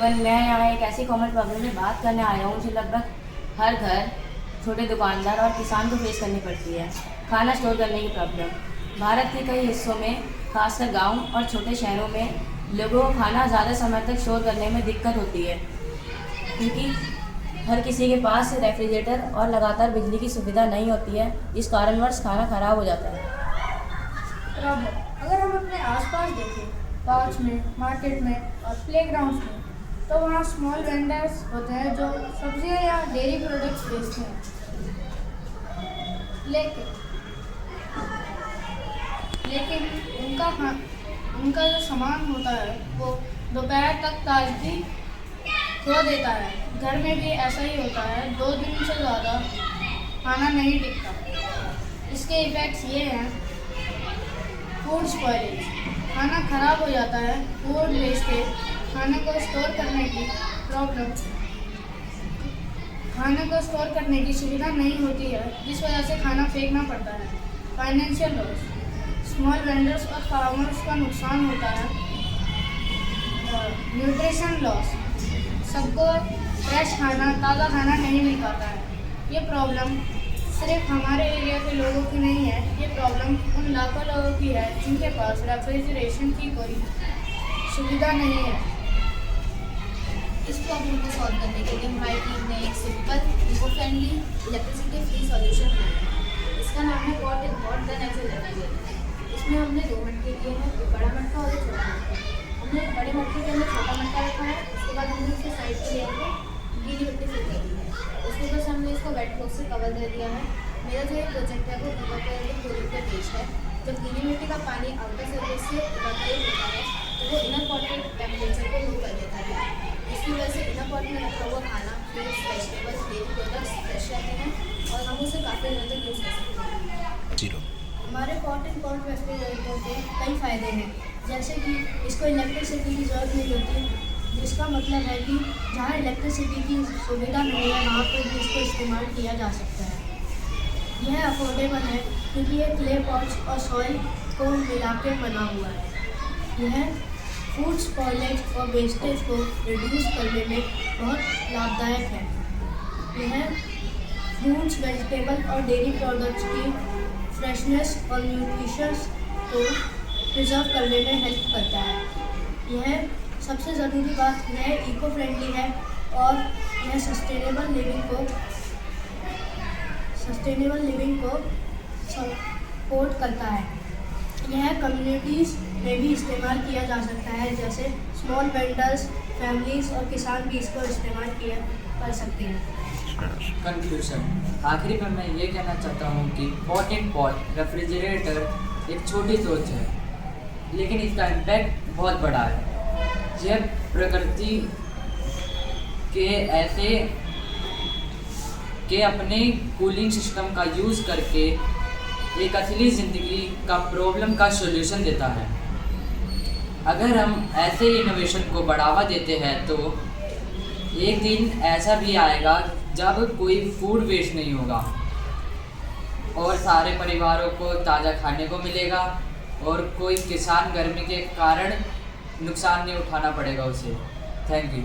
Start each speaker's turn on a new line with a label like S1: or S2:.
S1: Everyone, मैं यहाँ एक ऐसी कॉमन प्रॉब्लम में बात करने आया हूँ जो लगभग हर घर, छोटे दुकानदार और किसान को फेस करनी पड़ती है। खाना स्टोर करने की प्रॉब्लम। भारत के कई हिस्सों में, खासकर गांव और छोटे शहरों में, लोगों को खाना ज़्यादा समय तक स्टोर करने में दिक्कत होती है, क्योंकि हर किसी के पास रेफ्रिजरेटर और लगातार बिजली की सुविधा नहीं होती है। इस कारणवश खाना खराब हो जाता है।
S2: अगर हम अपने आसपास देखें, पार्क्स में, मार्केट में और प्लेग्राउंड्स में, तो वहाँ स्मॉल वेंडर्स होते हैं जो सब्जियाँ या डेयरी प्रोडक्ट्स बेचते हैं। लेकिन उनका जो सामान होता है वो दोपहर तक ताजगी खो देता है। घर में भी ऐसा ही होता है, 2 दिन से ज़्यादा खाना नहीं टिकता। इसके इफ़ेक्ट्स ये हैं: फूड स्पॉइलेज, खाना खराब हो जाता है; फूड वेस्टेज, खाने को स्टोर करने की प्रॉब्लम, खाने को स्टोर करने की सुविधा नहीं होती है, जिस वजह से खाना फेंकना पड़ता है; फाइनेंशियल लॉस, स्मॉल वेंडर्स और फार्मर्स का नुकसान होता है; न्यूट्रिशन लॉस, सबको फ्रेश खाना, ताज़ा खाना नहीं मिल पाता है। ये प्रॉब्लम सिर्फ हमारे एरिया के लोगों की नहीं है, ये प्रॉब्लम उन लाखों लोगों की है जिनके पास रेफ्रिजरेशन की कोई सुविधा नहीं है।
S3: इस प्रॉब्लम को सॉल्व करने के लिए हमारी टीम ने एक simple, eco friendly, electricity free solution बनाया है। इसका नाम है pot in pot the natural refrigerator. इसमें हमने 2 मटके लिए हैं, एक बड़ा मटका और एक छोटा मटका। हमने बड़े मटके के अंदर छोटा मटका रखा है, उसके बाद हमने इसके साइड पे लेयर को गीली मिट्टी फिल कर दी है। उसके ऊपर से हमने इसको वेट क्लॉथ से कवर कर दिया है। मेरा जो ये प्रोजेक्ट है वो इवापोरेटिव बेस्ड है। जब गीली मिट्टी का पानी आउटर सरफेस से इवापोरेट होता है तो वो इनर पॉट के टेम्परेचर को लो कर देता है। इसकी वजह से इनर पॉट में रखा हुआ खाना, fruits, vegetables, dairy products fresh रहते हैं और हम उसे काफ़ी देर तक यूज़ कर सकते हैं।
S2: हमारे पॉट एंड पॉट रेफ्रिजरेटर के कई फ़ायदे हैं, जैसे कि इसको इलेक्ट्रिसिटी की ज़रूरत नहीं होती, जिसका मतलब है कि जहाँ इलेक्ट्रिसिटी की सुविधा नहीं है वहाँ पर भी इसको इस्तेमाल किया जा सकता है। यह अफोर्डेबल है क्योंकि ये क्ले पॉट्स और सॉइल को मिला के बना हुआ है। यह फूड स्पॉइलेज और वेस्टेज को रिड्यूस करने में बहुत लाभदायक है। यह फ्रूट्स, वेजिटेबल और डेयरी प्रोडक्ट्स की फ्रेशनेस और न्यूट्रिशंस को प्रिजर्व करने में हेल्प करता है। यह सबसे ज़रूरी बात, यह इको फ्रेंडली है और यह सस्टेनेबल लिविंग को सपोर्ट करता है। यह कम्युनिटीज़ में भी इस्तेमाल किया जा सकता है, जैसे स्मॉल वेंडर्स, फैमिलीज़ और किसान भी इसको इस्तेमाल कर सकते हैं।
S4: कंक्लूजन, आखिरी में मैं ये कहना चाहता हूँ कि पॉट एंड पॉट रेफ्रिजरेटर एक छोटी सोच है, लेकिन इसका इम्पैक्ट बहुत बड़ा है। यह प्रकृति के अपने कूलिंग सिस्टम का यूज़ करके एक असली ज़िंदगी का प्रॉब्लम का सॉल्यूशन देता है। अगर हम ऐसे इनोवेशन को बढ़ावा देते हैं तो एक दिन ऐसा भी आएगा जब कोई फूड वेस्ट नहीं होगा और सारे परिवारों को ताज़ा खाने को मिलेगा और कोई किसान गर्मी के कारण नुकसान नहीं उठाना पड़ेगा उसे। Thank you.